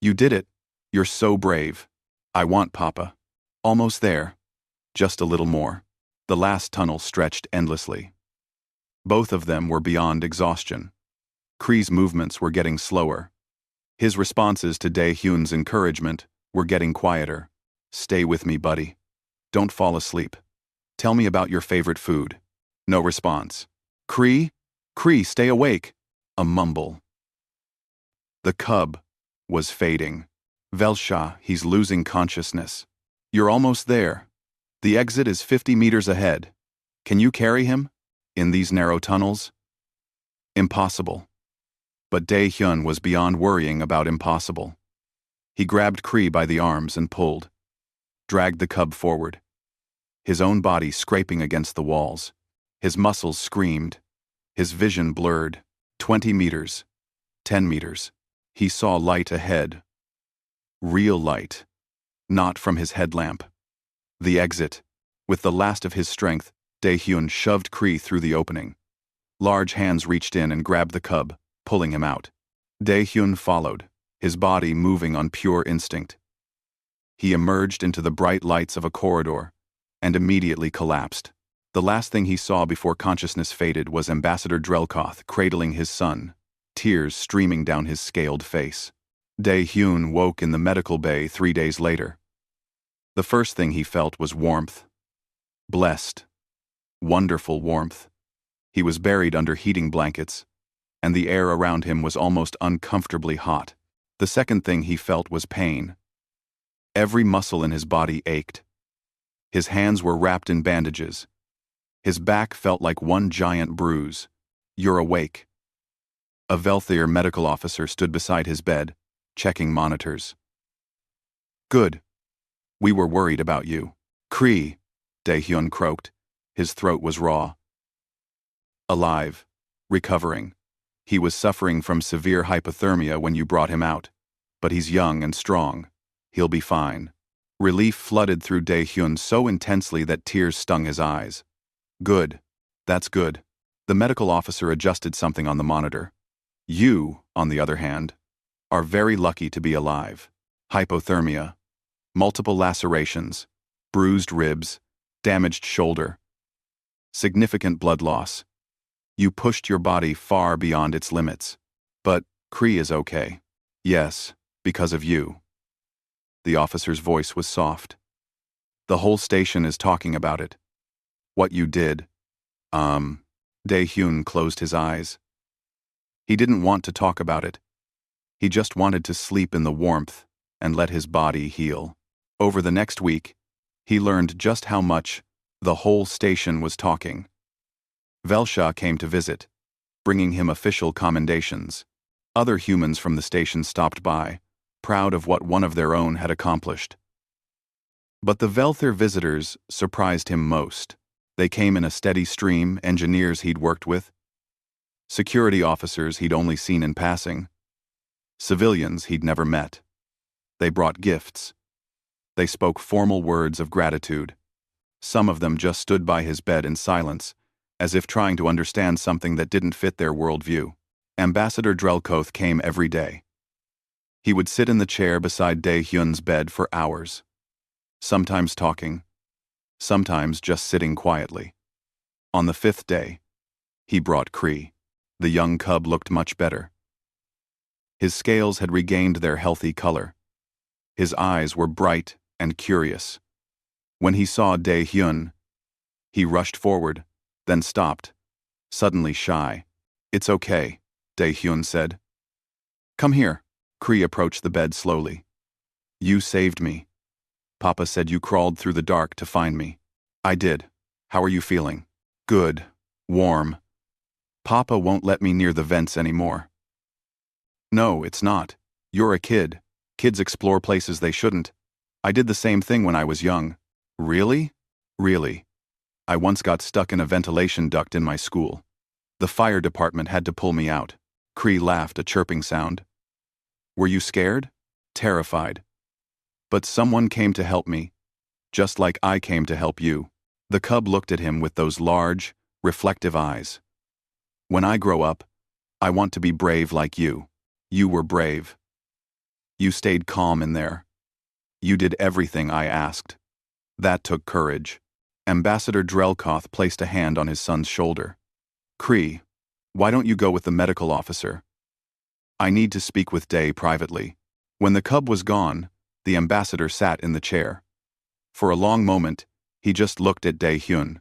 You did it. You're so brave." "I want Papa." "Almost there. Just a little more." The last tunnel stretched endlessly. Both of them were beyond exhaustion. Kree's movements were getting slower. His responses to Dae-hyun's encouragement were getting quieter. "Stay with me, buddy. Don't fall asleep. Tell me about your favorite food." No response. "Kree? Kree, stay awake." A mumble. The cub was fading. "Velsha, he's losing consciousness. You're almost there. The exit is 50 meters ahead. Can you carry him? In these narrow tunnels?" Impossible. But Dae-hyun was beyond worrying about impossible. He grabbed Kree by the arms and pulled, dragged the cub forward, his own body scraping against the walls. His muscles screamed, his vision blurred. 20 meters, 10 meters. He saw light ahead. Real light. Not from his headlamp. The exit. With the last of his strength, Dae-hyun shoved Kree through the opening. Large hands reached in and grabbed the cub, pulling him out. Dae-hyun followed, his body moving on pure instinct. He emerged into the bright lights of a corridor and immediately collapsed. The last thing he saw before consciousness faded was Ambassador Drelkoth cradling his son, tears streaming down his scaled face. Dae-hyun woke in the medical bay 3 days later. The first thing he felt was warmth. Blessed. Wonderful warmth. He was buried under heating blankets, and the air around him was almost uncomfortably hot. The second thing he felt was pain. Every muscle in his body ached. His hands were wrapped in bandages. His back felt like one giant bruise. "You're awake." A Velthier medical officer stood beside his bed, checking monitors. "Good. We were worried about you." "Kree," Dae-hyun croaked. His throat was raw. "Alive. Recovering. He was suffering from severe hypothermia when you brought him out. But he's young and strong. He'll be fine." Relief flooded through Dae-hyun so intensely that tears stung his eyes. "Good. That's good." The medical officer adjusted something on the monitor. "You, on the other hand, are very lucky to be alive. Hypothermia, multiple lacerations, bruised ribs, damaged shoulder, significant blood loss. You pushed your body far beyond its limits. But Kree is okay." "Yes, because of you." The officer's voice was soft. "The whole station is talking about it. What you did." Dae-hyun closed his eyes. He didn't want to talk about it. He just wanted to sleep in the warmth and let his body heal. Over the next week, he learned just how much the whole station was talking. Velsha came to visit, bringing him official commendations. Other humans from the station stopped by, proud of what one of their own had accomplished. But the Velthier visitors surprised him most. They came in a steady stream, engineers he'd worked with, security officers he'd only seen in passing, civilians he'd never met. They brought gifts. They spoke formal words of gratitude. Some of them just stood by his bed in silence, as if trying to understand something that didn't fit their worldview. Ambassador Drelkoth came every day. He would sit in the chair beside Dae-hyun's bed for hours, sometimes talking, sometimes just sitting quietly. On the 5th day, he brought Cree. The young cub looked much better. His scales had regained their healthy color. His eyes were bright and curious. When he saw Dae-hyun, he rushed forward, then stopped, suddenly shy. "It's okay," Dae-hyun said. "Come here." Cree approached the bed slowly. "You saved me. Papa said you crawled through the dark to find me." "I did. How are you feeling?" "Good. Warm. Papa won't let me near the vents anymore." "No, it's not. You're a kid. Kids explore places they shouldn't. I did the same thing when I was young." "Really?" "Really. I once got stuck in a ventilation duct in my school. The fire department had to pull me out." Cree laughed, a chirping sound. "Were you scared?" "Terrified. But someone came to help me, just like I came to help you." The cub looked at him with those large, reflective eyes. "When I grow up, I want to be brave like you. You were brave. You stayed calm in there. You did everything I asked. That took courage." Ambassador Drelkoth placed a hand on his son's shoulder. "Cree, why don't you go with the medical officer? I need to speak with Dae privately." When the cub was gone, the ambassador sat in the chair. For a long moment, he just looked at Dae-hyun.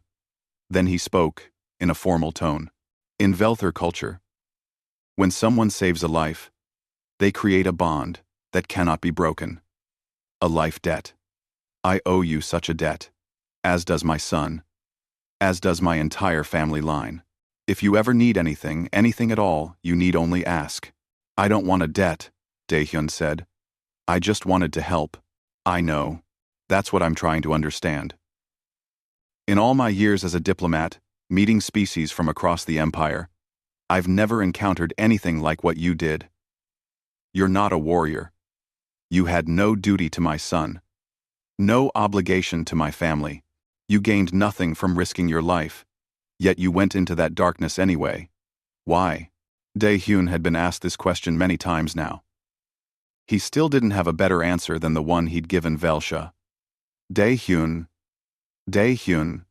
Then he spoke, in a formal tone. "In Velther culture, when someone saves a life, they create a bond that cannot be broken. A life debt. I owe you such a debt. As does my son. As does my entire family line. If you ever need anything at all, you need only ask." "I don't want a debt," Dae-hyun said. "I just wanted to help." "I know. That's what I'm trying to understand. In all my years as a diplomat, meeting species from across the empire, I've never encountered anything like what you did. You're not a warrior. You had no duty to my son. No obligation to my family. You gained nothing from risking your life. Yet you went into that darkness anyway. Why?" Dae-hyun had been asked this question many times now. He still didn't have a better answer than the one he'd given Velsha. Dae-hyun, Dae-hyun,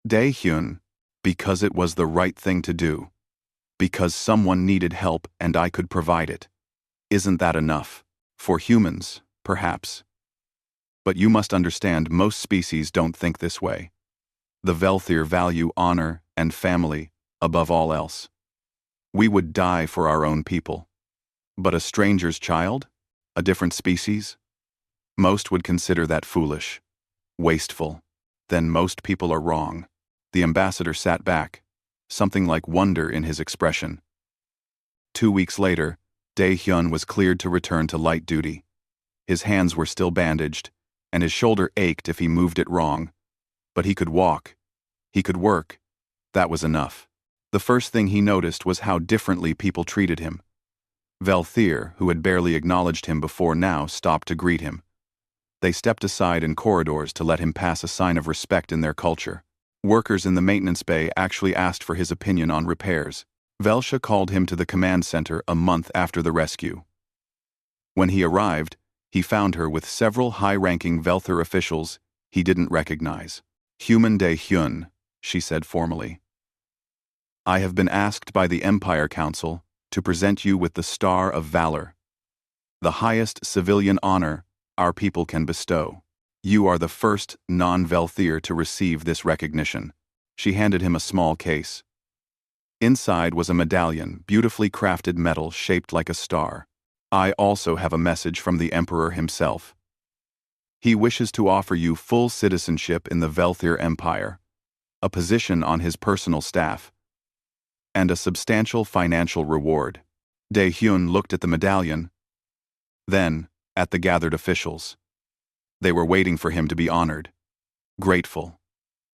Dae-hyun, because it was the right thing to do. Because someone needed help and I could provide it. Isn't that enough? For humans, perhaps. But you must understand, most species don't think this way. The Velthir value honor and family above all else. We would die for our own people. But a stranger's child? A different species? Most would consider that foolish, wasteful. Then most people are wrong." The ambassador sat back, something like wonder in his expression. 2 weeks later, Dae-hyun was cleared to return to light duty. His hands were still bandaged, and his shoulder ached if he moved it wrong. But he could walk. He could work. That was enough. The first thing he noticed was how differently people treated him. Velthir, who had barely acknowledged him before now, stopped to greet him. They stepped aside in corridors to let him pass, a sign of respect in their culture. Workers in the maintenance bay actually asked for his opinion on repairs. Velsha called him to the command center a month after the rescue. When he arrived, he found her with several high-ranking Velthir officials he didn't recognize. "Human Dae-hyun," she said formally. "I have been asked by the Empire Council to present you with the Star of Valor, the highest civilian honor our people can bestow. You are the first non-Velthir to receive this recognition." She handed him a small case. Inside was a medallion, beautifully crafted metal shaped like a star. "I also have a message from the Emperor himself. He wishes to offer you full citizenship in the Velthir Empire, a position on his personal staff, and a substantial financial reward." Dae-hyun looked at the medallion, then at the gathered officials. They were waiting for him to be honored. Grateful.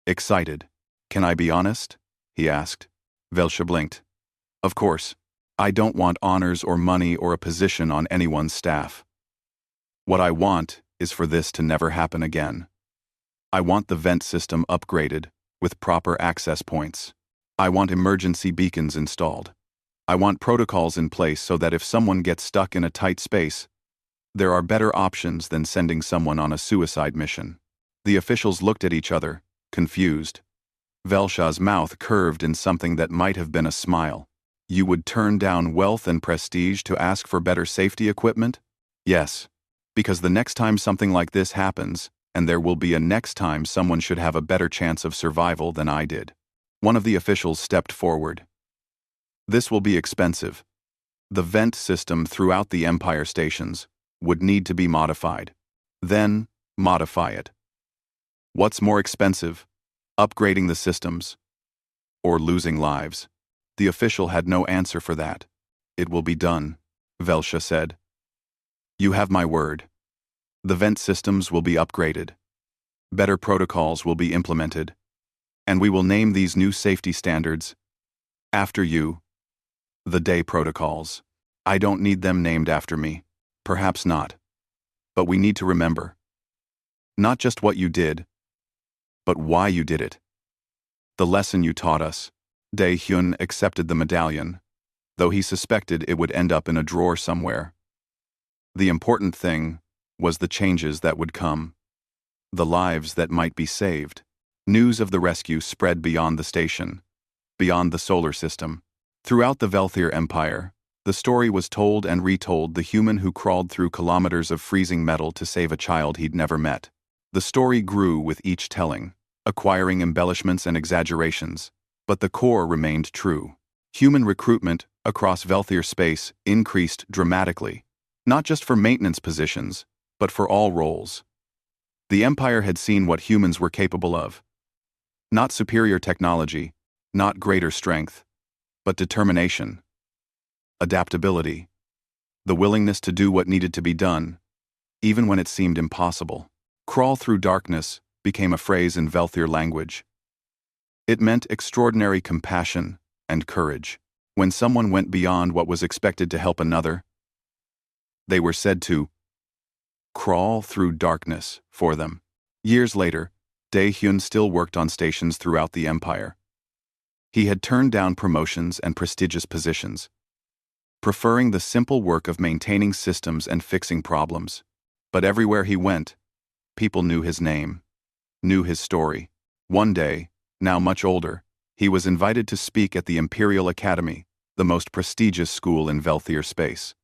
Excited. "Can I be honest?" he asked. Velsha blinked. "Of course. I don't want honors or money or a position on anyone's staff. What I want is for this to never happen again. I want the vent system upgraded, with proper access points. I want emergency beacons installed. I want protocols in place so that if someone gets stuck in a tight space, there are better options than sending someone on a suicide mission." The officials looked at each other, confused. Velsha's mouth curved in something that might have been a smile. You would turn down wealth and prestige to ask for better safety equipment? Yes. Because the next time something like this happens, and there will be a next time, someone should have a better chance of survival than I did. One of the officials stepped forward. This will be expensive. The vent system throughout the Empire stations would need to be modified. Then, modify it. What's more expensive? Upgrading the systems or losing lives? The official had no answer for that. It will be done, Velsha said. You have my word. The vent systems will be upgraded. Better protocols will be implemented. And we will name these new safety standards after you. The day protocols. I don't need them named after me. Perhaps not. But we need to remember. Not just what you did, but why you did it. The lesson you taught us. Dae-hyun accepted the medallion, though he suspected it would end up in a drawer somewhere. The important thing was the changes that would come. The lives that might be saved. News of the rescue spread beyond the station, beyond the solar system. Throughout the Velthier Empire, the story was told and retold, the human who crawled through kilometers of freezing metal to save a child he'd never met. The story grew with each telling, acquiring embellishments and exaggerations, but the core remained true. Human recruitment across Velthier space increased dramatically, not just for maintenance positions, but for all roles. The Empire had seen what humans were capable of. Not superior technology, not greater strength, but determination, adaptability, the willingness to do what needed to be done, even when it seemed impossible. Crawl through darkness became a phrase in Velthier language. It meant extraordinary compassion and courage. When someone went beyond what was expected to help another, they were said to crawl through darkness for them. Years later, Dae-hyun still worked on stations throughout the Empire. He had turned down promotions and prestigious positions, preferring the simple work of maintaining systems and fixing problems. But everywhere he went, people knew his name, knew his story. One day, now much older, he was invited to speak at the Imperial Academy, the most prestigious school in Velthier space.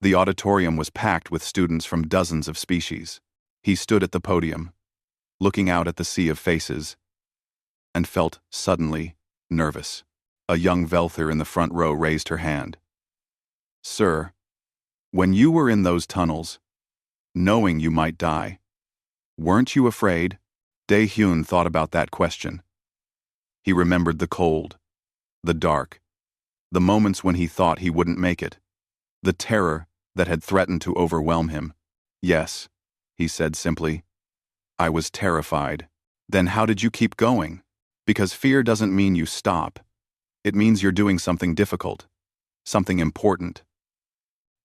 The auditorium was packed with students from dozens of species. He stood at the podium, looking out at the sea of faces, and felt suddenly nervous. A young Velthier in the front row raised her hand. Sir, when you were in those tunnels, knowing you might die, weren't you afraid? Dae-hyun thought about that question. He remembered the cold, the dark, the moments when he thought he wouldn't make it, the terror that had threatened to overwhelm him. Yes, he said simply. I was terrified. Then how did you keep going? Because fear doesn't mean you stop. It means you're doing something difficult, something important.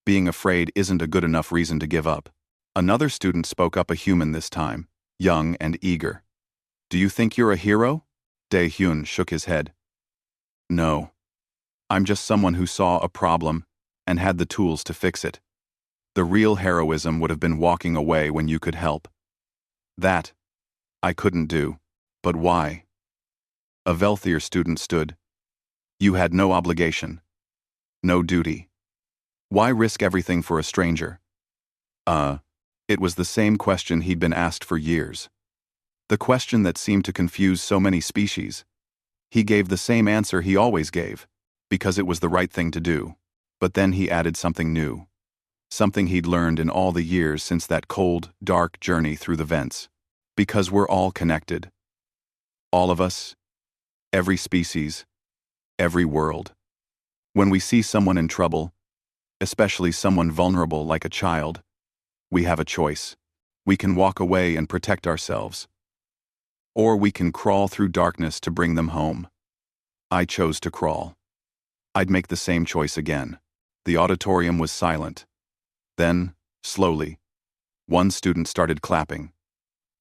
Being afraid isn't a good enough reason to give up. Another student spoke up, a human this time, young and eager. Do you think you're a hero? Dae-hyun shook his head. No. I'm just someone who saw a problem and had the tools to fix it. The real heroism would have been walking away when you could help. That I couldn't do. But why? A Velthier student stood. You had no obligation. No duty. Why risk everything for a stranger? It was the same question he'd been asked for years. The question that seemed to confuse so many species. He gave the same answer he always gave, because it was the right thing to do. But then he added something new. Something he'd learned in all the years since that cold, dark journey through the vents. Because we're all connected. All of us. Every species. Every world. When we see someone in trouble, especially someone vulnerable like a child, we have a choice. We can walk away and protect ourselves. Or we can crawl through darkness to bring them home. I chose to crawl. I'd make the same choice again. The auditorium was silent. Then, slowly, one student started clapping.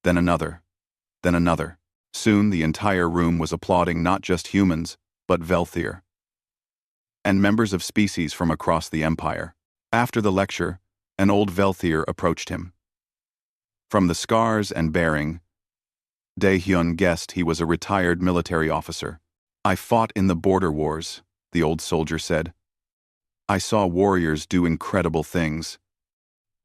Then another. Then another. Soon the entire room was applauding, not just humans, but Velthier. And members of species from across the Empire. After the lecture, an old Velthier approached him. From the scars and bearing, Dae-hyun guessed he was a retired military officer. "I fought in the border wars," the old soldier said. "I saw warriors do incredible things.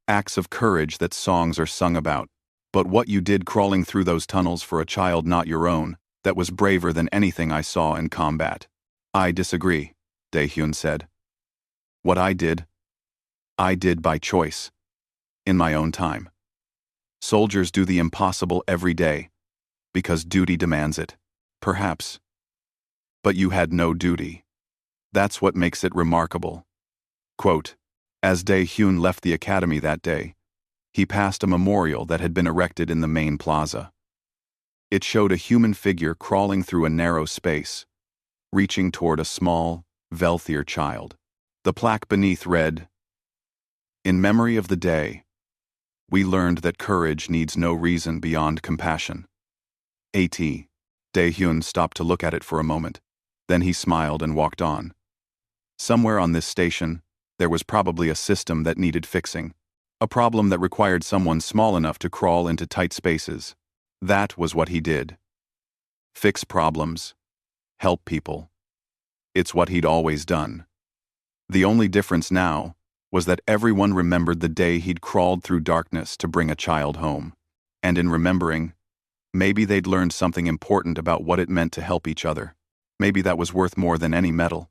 Acts of courage that songs are sung about. But what you did crawling through those tunnels for a child not your own, that was braver than anything I saw in combat." "I disagree," Dae-hyun said. "What I did by choice. In my own time. Soldiers do the impossible every day, because duty demands it. Perhaps. But you had no duty. That's what makes it remarkable." Quote, as Dae-hyun left the academy that day, he passed a memorial that had been erected in the main plaza. It showed a human figure crawling through a narrow space, reaching toward a small, wealthier child. The plaque beneath read, "In memory of the day, we learned that courage needs no reason beyond compassion." A.T. Dae-hyun stopped to look at it for a moment. Then he smiled and walked on. Somewhere on this station, there was probably a system that needed fixing. A problem that required someone small enough to crawl into tight spaces. That was what he did. Fix problems. Help people. It's what he'd always done. The only difference now was that everyone remembered the day he'd crawled through darkness to bring a child home. And in remembering, maybe they'd learned something important about what it meant to help each other. Maybe that was worth more than any medal.